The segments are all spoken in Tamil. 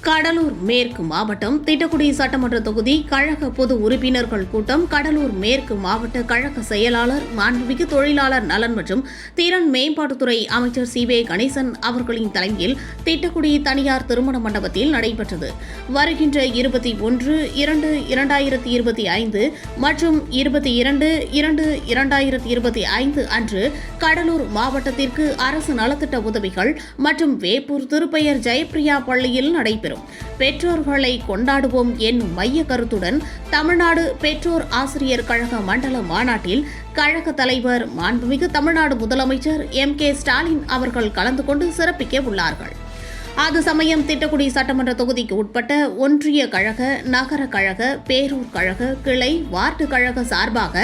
கடலூர் மேற்கு மாவட்டம் திட்டக்குடி சட்டமன்ற தொகுதி கழக பொது உறுப்பினர்கள் கூட்டம் கடலூர் மேற்கு மாவட்ட கழக செயலாளர் மாண்புமிகு தொழிலாளர் நலன் மற்றும் திறன் மேம்பாட்டுத்துறை அமைச்சர் சி.வே. கணேசன் அவர்களின் தலைமையில் திட்டக்குடி தனியார் திருமண மண்டபத்தில் நடைபெற்றது. வருகின்ற 21/2/2025 மற்றும் 22/2/2025 அன்று கடலூர் மாவட்டத்திற்கு அரசு நலத்திட்ட உதவிகள் மற்றும் வேப்பூர் திருப்பெயர் ஜெயப்பிரியா பள்ளியில் நடைபெறும். பெற்றோர்களை கொண்டாடுவோம் என்னும் மைய கருத்துடன் தமிழ்நாடு பெற்றோர் ஆசிரியர் கழக மண்டல மாநாட்டில் கழக தலைவர் மாண்புமிகு தமிழ்நாடு முதலமைச்சர் M.K. ஸ்டாலின் அவர்கள் கலந்து கொண்டு சிறப்பிக்க உள்ளார்கள். அது சமயம் திட்டக்குடி சட்டமன்ற தொகுதிக்கு உட்பட்ட ஒன்றிய கழக, நகர கழக, பேரூர் கழக, கிளை, வார்டு கழக சார்பாக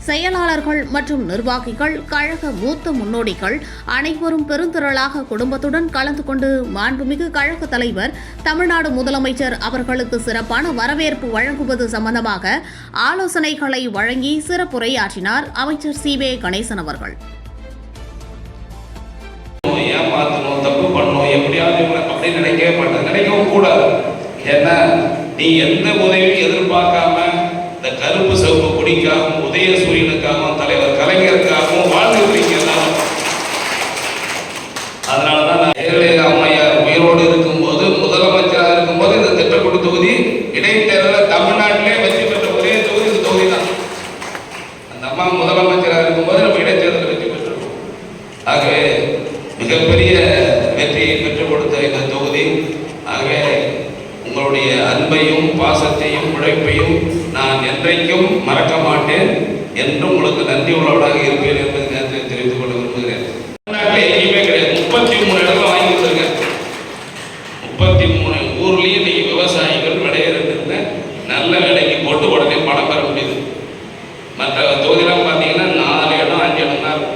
செயலாளர்கள் மற்றும் நிர்வாகிகள், கழக மூத்த முன்னோடிகள் அனைவரும் பெருந்திரளாக குடும்பத்துடன் கலந்து கொண்டு மாண்புமிகு கழக தலைவர் தமிழ்நாடு முதலமைச்சர் அவர்களுக்கு சிறப்பான வரவேற்பு வழங்குவது சம்பந்தமாக ஆலோசனைகளை வழங்கி சிறப்புரையாற்றினார் அமைச்சர் சி.வே. கணேசன் அவர்கள். ஏமாத்தணும், தப்பு பண்ணணும், எப்படியாவது அப்படின்னு நினைக்கவே மாட்டேன், நினைக்கவும் கூடாது. ஏன்னா நீ எந்த உதவியும் எதிர்பார்க்காம இந்த கருப்பு சிவப்பு கொடிக்காகவும் உதய சூரியனுக்காகவும் தலைவர் கலைஞருக்காகவும் வாழ்ந்துருக்கீங்க. அதனாலதான் நான் ஜெயலலிதா அம்மையார் உயிரோடு இருக்கும்போது, முதலமைச்சராக இருக்கும்போது இந்த திட்டக்குடி தொகுதி இடைத்தேர்தலில் தமிழ்நாட்டிலே வெற்றி பெற்ற ஒரே தொகுதி இந்த தொகுதி தான். அந்த அம்மா முதலமைச்சராக இருக்கும்போது நம்ம இடைத்தேர்தலில் வெற்றி பெற்றிருக்கோம். ஆகவே மிகப்பெரிய வெற்றியை பெற்றுக் கொடுத்த இந்த தொகுதி. ஆகவே உங்களுடைய அன்பையும் பாசத்தையும் உழைப்பையும் நான் என்றைக்கும் மறக்க மாட்டேன், என்றும் உங்களுக்கு நன்றி உள்ளவனாக இருப்பேன் என்பதை நேரத்தில் தெரிவித்துக் கொள்ள விரும்புகிறேன். தமிழ்நாட்டில் எங்கேயுமே கிடையாது. 33 இடத்துல வாங்கி கொடுத்துருக்கேன். 33 ஊர்லேயும் நீங்க விவசாயிகள் விளையிறதுல நல்ல விலைக்கு போட்டு உடனே பணம் பெற முடியுது. மற்ற தொகுதியெல்லாம் பார்த்தீங்கன்னா 4 இடம் 5 இடம் தான் இருக்கும்.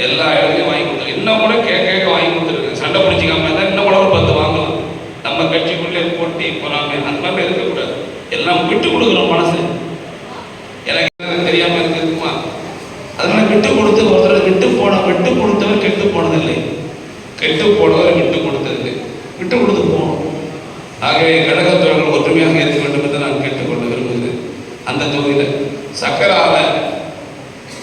எல்லா இடத்துலையும் வாங்கி கொடுத்துருக்கேன். இன்னும் கூட கேட்க வாங்கி கொடுத்துருக்கேன். சண்டை பிடிச்சிக்காம இருந்தால் இன்னும் கூட ஒரு 10 வாங்கலாம். நம்ம கட்சிக்குள்ளே போட்டி போறாமே அந்த மாதிரி இருக்கக்கூடாது. எல்லாம் விட்டு கொடுக்கணும். மனசு எனக்கு தெரியாம இருக்குமா? அதனால விட்டு கொடுத்து ஒருத்தர் விட்டு கொடுத்தவர் கெட்டு போனதில்லை, கெட்டு போனவர் விட்டு கொடுத்ததில்லை, விட்டு கொடுத்து போகணும். ஆகவே கழகத்தோழர்கள் ஒற்றுமையாக இருக்க வேண்டும் என்று நான் கேட்டுக்கொள்ள விரும்புகிறேன். அந்த தொகுதியில் சக்கரால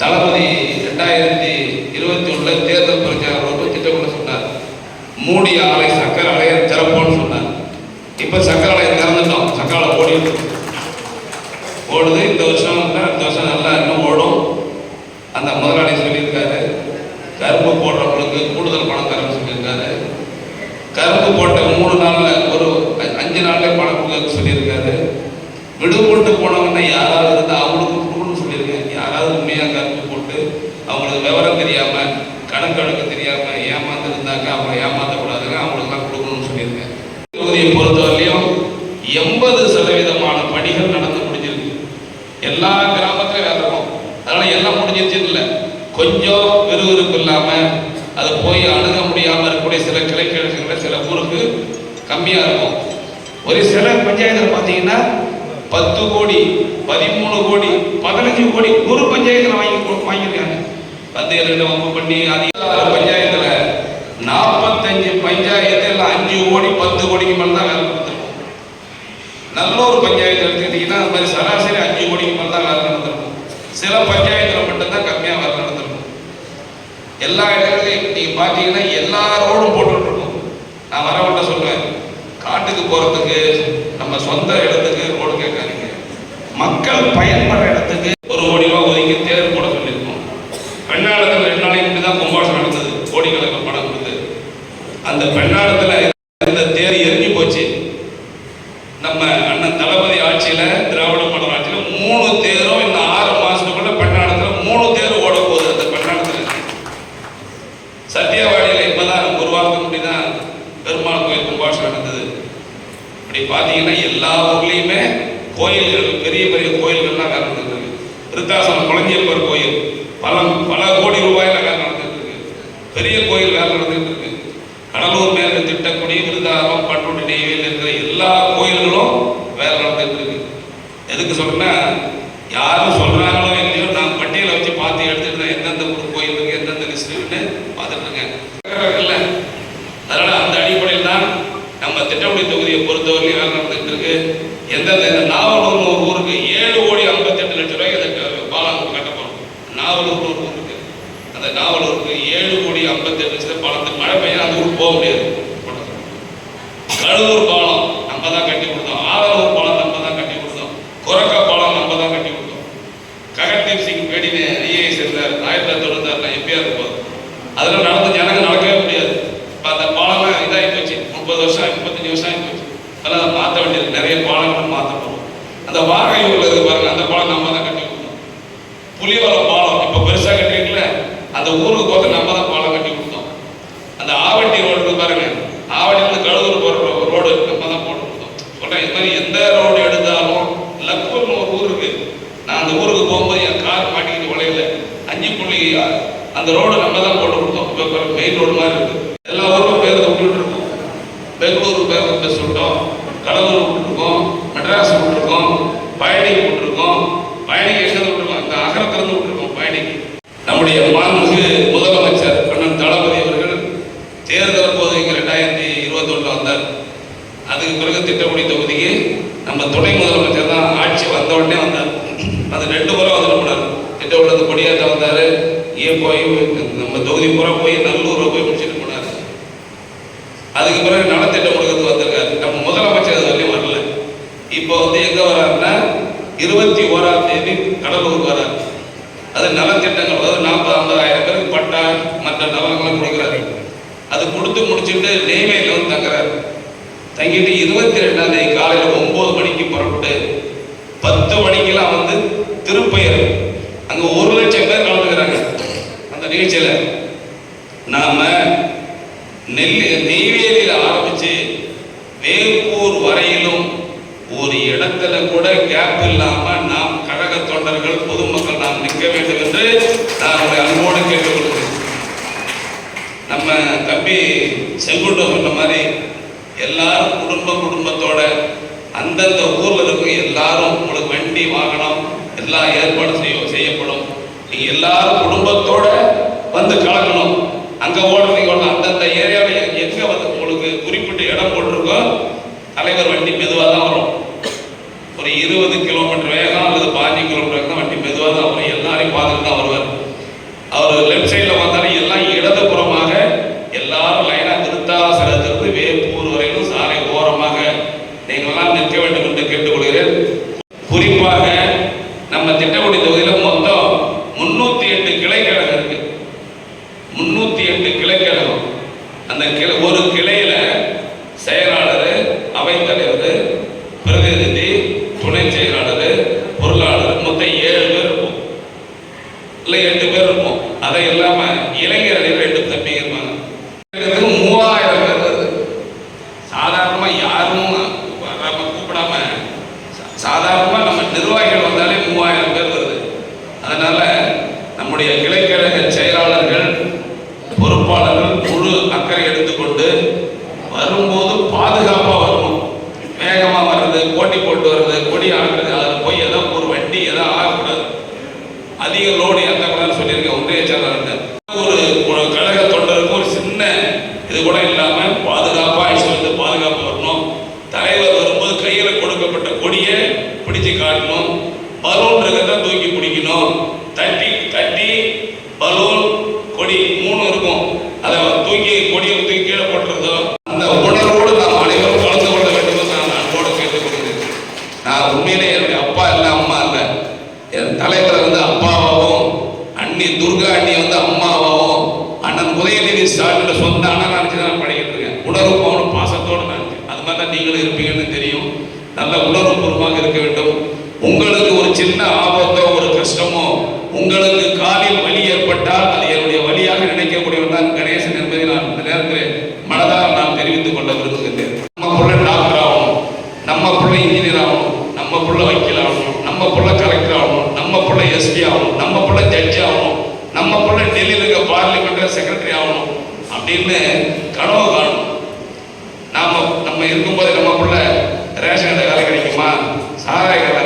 தளபதி 2021 தேர்தல் பிரச்சாரம் திட்டக்குள்ள சொன்னார். மூடிய ஆலை சக்கர ஆலையை திறப்போம்னு சொன்னார். இப்ப சக்கர ஆலையை திறந்துட்டோம். சக்கர ஆலை ஓடுது. இந்த வருஷம் அடுத்த வருஷம் நல்லா இன்னும் ஓடும். அந்த முதலாளி சொல்லியிருக்காரு, கரும்பு போடுறவங்களுக்கு கூடுதல் பணம் தரணும்னு சொல்லியிருக்காரு. கரும்பு போட்ட 3 நாள்ல ஒரு 5 நாள்ல பணம் கொடுக்க சொல்லியிருக்காரு. விடுபட்டு போனவங்கன்னா யாராவது இருந்தால் அவங்களுக்கு கொடுக்கணும்னு சொல்லியிருக்கேன். யாராவது உண்மையாக கரும்பு போட்டு அவங்களுக்கு விவரம் தெரியாம கணக்கெடுக்க தெரியாம ஏமாந்துருந்தாங்க, அவங்க ஏமாற்றக்கூடாதுங்க, அவங்களுக்குலாம் கொடுக்கணும்னு சொல்லியிருக்கேன். தொகுதியை பொறுத்தவரையிலையும் 80% பணிகள் நடந்து முடிஞ்சிருக்கு. எல்லா கிராமத்திலும் வேலை இருக்கும். அதனால எல்லாம் முடிஞ்சிருச்சுன்னு இல்லை, கொஞ்சம் விறுவிறுப்பு இல்லாம அது போய் அணுக முடியாம இருக்கக்கூடிய சில கிளைக்கிழக்குகளை சில ஊருக்கு கம்மியா இருக்கும். ஒரு சில பஞ்சாயத்தில் பார்த்தீங்கன்னா 10 கோடி 13 கோடி 15 கோடி ஒரு பஞ்சாயத்தில் வாங்கியிருக்காங்க. வந்து 2 வம்பு பண்ணி அதிக பஞ்சாயத்துல 45 பஞ்சாயத்துல 5 கோடி 10 கோடிக்கு மேல தான் வேலை கொடுத்துருக்கோம். நல்ல ஒரு பஞ்சாயத்து எடுத்துக்கிட்டீங்கன்னா அது மாதிரி சராசரி 5 கோடிக்கு மேல தான் வேலை நடந்திருக்கும். சில பஞ்சாயத்துல மட்டும்தான் கம்மியா வேலை நடந்திருக்கும். எல்லா இடங்களையும் நீங்க பாத்தீங்கன்னா எல்லா ரோடும் போட்டுட்டு இருக்கோம். நான் வரவன்ட்ட சொல்லுவேன், காட்டுக்கு போறதுக்கு நம்ம சொந்த இடத்துக்கு ரோடு கேட்காதீங்க, மக்கள் பயன்படுற இடத்துக்கு 1 கோடி ரூபாய் ஒதுக்கி தேர் போட சொல்லியிருக்கோம். பெண்ணாளத்தில் 2 நாளைக்கு முன்னாடி தான் கும்பாஷம் நடந்தது, கோடிக்கணக்கில் பணம் கொடுத்து. அந்த பெண்ணாளத்தில் இந்த தேர் எரிஞ்சு போச்சு. நம்ம அண்ணன் தளபதி ஆட்சியில, திராவிட மாடல் ஆட்சியில 3 தேரும் இந்த 6 மாசத்துக்குள்ள பெண்ணாளத்தில் 3 தேர் ஓட போகுது. அந்த பெண்ணாளத்தில் சத்தியவாடியில் இப்பதான் 1 வாரத்துக்கு முன்னாடி தான் பெருமாள் கோயில் கும்பாஷம் நடந்தது. இப்படி பார்த்தீங்கன்னா எல்லா ஊர்லேயுமே கோயில்கள், பெரிய பெரிய கோயில்கள்லாம் வேலை நடந்துட்டு இருக்கு. விருத்தாசலம் குழந்தையப்பர் கோயில் பல கோடி ரூபாயில வேலை நடந்துட்டு இருக்கு. பெரிய கோயில் வேலை நடந்துட்டு இருக்கு. கடலூர் மேற்கு திட்டக்குடி, விருதாரம், பட்டுடி, நெய்வேலியில் இருக்கிற எல்லா கோயில்களும் வேலை நடந்துட்டு இருக்கு. எதுக்கு சொல்றேன்னா, யாரும் சொல்றாங்களோ இல்லையோ நான் பட்டியலை வச்சு பார்த்து எடுத்துட்டு எந்தெந்த கோயில் இருக்கு, எந்தெந்த லிஸ்ட் இருக்குன்னு பார்த்துட்டு இருக்கேன். அதனால அந்த அடிப்படையில் தான் நம்ம திட்டக்குடி தொகுதி தொகுதியை பொறுத்தவரையும் வேலை நடந்துட்டு இருக்கு. எந்தெந்த நாவலூர்னு ஒரு ஊருக்கு 7,58,00,000 இந்த பாலம் கட்டப்படும். நாவலூர்னு ஒரு ஊருக்கு, அந்த நாவலூருக்கு 7,58,00,000 பாலத்துக்கு மழை பெய்யும், அந்த ஊருக்கு போக முடியாது. கடலூர் பாலம் நம்ம தான் கட்டி கொடுத்தோம். ஆதலூர் பாலம் நம்ம தான் கட்டி கொடுத்தோம். கொரக்கா பாலம் நம்ம தான் கட்டி கொடுத்தோம். ககன்தீப் சிங் பேடின்னு ஐஏஎஸ் இருந்தார் 1996 எம்பியா இருப்பார். அதெல்லாம் நடந்து ஜனங்க நடக்கவே முடியாது. அந்த பாலம்லாம் இதாகி போச்சு. 30 வருஷம் 35 வருஷம் ஆகி போச்சு. அதெல்லாம் மாற்ற வேண்டியது, நிறைய பாலங்கள் மாற்ற போகிறோம். அந்த வாகையூரில் இருக்கு பாருங்க, அந்த பாலம் நம்ம தான் கட்டி கொடுத்தோம். புலிவரம் பாலம் இப்போ பெருசாக கட்டிருக்கல, அந்த ஊருக்கு போக நம்ம தான் பாலம் கட்டி கொடுத்தோம். அந்த ஆவட்டி ரோடு பாருங்க, ஆவட்டிலிருந்து கடலூர் போகிற ரோடு நம்ம தான் போட்டு கொடுத்தோம். சொல்கிறேன், இது மாதிரி எந்த ரோடு எடுத்தாலும் லக்கூர்னு ஒரு ஊர் இருக்கு. நான் அந்த ஊருக்கு போகும்போது என் கார் மாட்டிக்கிட்டு உலையில 5 அந்த ரோடு நம்ம தான் போட்டு கொடுத்தோம். இப்போ மெயின் ரோடு மாதிரி இருக்கு. எல்லா ஊருக்கும் பேருந்து விட்டுட்டு இருக்கோம். பெங்களூருக்கு பேருந்து பஸ் விட்டோம், கடலூர் விட்டுருக்கோம், மெட்ராஸ் விட்டுருக்கோம், பயணிக்கு விட்டுருக்கோம். பயணிக்கு எங்கே விட்டுருக்கோம்? இந்த அகரத்திலிருந்து விட்டுருக்கோம் பயணிக்கு. நம்முடைய மாண்புமிகு முதலமைச்சர் அண்ணன் தளபதி அவர்கள் தேர்தல் போது இங்கே 2021 வந்தார். அதுக்கு பிறகு திட்டக்குடி தொகுதிக்கு நம்ம துணை முதலமைச்சர் தான் ஆட்சி வந்த உடனே வந்தார். அது 2 முறை வந்துட்டு போனார். திட்டக்குடி கொடியாற்ற வந்தார், இங்கே போய் நம்ம தொகுதி பூரா போய் நல்லூரை போய் முடிச்சுட்டு போனார். அதுக்கு பிறகு நலத்திட்டம் கொடுக்கறது வந்திருக்காரு. நம்ம முதலமைச்சர் அது வரையும் வரல. இப்போ எங்கே வர்றாருன்னா 21ஆம் தேதி கடலூர் வர்றாரு. அது நலத்திட்டங்கள், அதாவது 40,000-50,000 பேருக்கு பட்டா மற்ற நலங்களை கொடுக்குறாரு. அது கொடுத்து முடிச்சுட்டு நெய்வேலியில் வந்து தங்குறாரு. தங்கிட்டு 22ஆம் தேதி காலையில் 9 மணிக்கு புறப்பட்டு 10 மணிக்கெல்லாம் வந்து திருப்பயர், அங்கே 1,00,000 பேர் கலந்துக்கிறாங்க அந்த நிகழ்ச்சியில். நாம நெய்வேலியில் ஆரம்பிச்சு வேப்பூர் வரையிலும் ஒரு இடத்துல கூட கேப் இல்லாம நாம் கழக தொண்டர்கள் பொதுமக்கள் நாம் நிற்க வேண்டும் என்று நான் உங்களை அன்போடு கேட்டுக்கொள்கிறேன். நம்ம தம்பி செங்குண்டம் சொன்ன மாதிரி எல்லாரும் குடும்பத்தோட அந்தந்த ஊர்ல இருக்கும் எல்லாரும் உங்களுக்கு வண்டி வாகனம் எல்லாம் ஏற்பாடு செய்யப்படும். நீங்க எல்லாரும் குடும்பத்தோட வந்து கலக்கணும். அங்க ஓடுறீங்க, அந்தந்த ஏரியாவில் எங்க வந்து உங்களுக்கு குறிப்பிட்ட இடம் போட்டிருக்கோம், தலைவர் வண்டி மெதுவாக தான் வரும். ஒரு 20 கிலோமீட்டர் வேகம் அல்லது 15 கிலோமீட்டர் தான் வண்டி மெதுவாக தான் வரும். எல்லாரையும் பார்த்துட்டு தான் வருவார். அவர் லெஃப்ட் சைடில் வந்தாலும் எல்லாம் இடதுபுறமாக எல்லாரும் லைனாக விருத்தாசலத்திலிருந்து வேப்பூர் வரையிலும் சாலை ஓரமாக நீங்கள்லாம் நிற்க வேண்டும் என்று கேட்டுக்கொள்கிறேன். குறிப்பாக நம்ம திட்டக்குடி தொகுதியில் மொத்தம் 308 கிளைக்கழகம் இருக்கு. 308 கிளைக்கழகம். அந்த ஒரு கிளையில செயலாளர், அவைத்தலைவர், பிரதிநிதி, துணை செயலாளர், பொருளாளர், மொத்தம் 7 பேர் இருப்போம், இல்லை 8 பேர் இருப்போம். அதை இல்லாம இளைஞர்கள் 2 தம்பி இருப்பாங்க. 3000 பேர் வருது. சாதாரணமா யாரும் கூப்பிடாம சாதாரணமா நம்ம நிர்வாகிகள் வந்தாலே 3000 பேர் வருது. அதனால நம்முடைய கிளைக்கழக செயலாளர்கள், பொறுப்பாளர்கள் முழு அக்கறை எடுத்துக்கொண்டு வரும்போது பாதுகாப்பா வரணும். வேகமா வர்றது, போட்டி போட்டு வர்றது, கொடி ஆடுறது, அதில் போய் ஏதோ ஒரு வண்டி ஏதோ ஆகக்கூடாது, அதிக லோடு ஏற்றக்கூடாதுன்னு சொல்லியிருக்கேன் ஒன்றிய செயலாளர். ஒரு கழக தொண்டருக்கு ஒரு சின்ன இது கூட இல்லாம பாதுகாப்பா வந்து பாதுகாப்பு வரணும். தலைவர் வரும்போது கையில கொடுக்கப்பட்ட கொடியை பிடிச்சு காட்டணும். பலூன் இருக்கிறத தூக்கி பிடிக்கணும். தட்டி பலூன் கொடி 3 இருக்கும், அதை தூக்கி கொடியை தூக்கி கீழே போட்டுறதோ அந்த உணர்வோடு நாம் அனைவரும் கலந்து கொள்ள வேண்டும் நான் அன்போடு கேட்டுக்கொள்கிறேன். நான் உண்மையிலே என்னுடைய அப்பா இல்லை, அம்மா இல்லை. என் தலைவரை வந்து அப்பாவாகவும், அண்ணி துர்கா அண்ணி வந்து அம்மாவாகவும், அண்ணன் உதயநிதி ஸ்டாலின் சொந்த அண்ணன் நினைச்சு நான் படிக்கிட்டு இருக்கேன். உணர்வு போகணும், பாசத்தோடு நினைச்சு அது மாதிரி தான் நீங்களும் இருப்பீங்கன்னு தெரியும். நல்ல உணர்வுபூர்வமாக இருக்க வேண்டும். உங்களுக்கு ஒரு சின்ன ஆபத்தோ ஒரு கஷ்டமோ, உங்களுக்கு காலில் வலி ஏற்பட்டால் அது என்னுடைய வழியாக நினைக்கக்கூடியவர் தான் கணேசன் என்பதை நான் இந்த நேரத்தில் மனதால் நான் தெரிவித்துக் கொள்ள விரும்புகின்றேன். நம்ம புள்ள டாக்டர் ஆகணும், நம்ம புள்ள இன்ஜினியர் ஆகணும், நம்ம புள்ள வக்கீல் ஆகணும், நம்ம புள்ள கலெக்டர் ஆகணும், நம்ம புள்ள எஸ்பி ஆகணும், நம்ம புள்ள ஜட்ஜி ஆகணும், நம்ம புள்ள டெல்லியில் இருக்க பார்லிமெண்ட் செக்ரட்டரி ஆகணும் அப்படின்னு கனவு காணும். நம்ம இருக்கும்போது நம்ம புள்ள ரேஷன் கடை வேலை கிடைக்குமா, சாராய கடை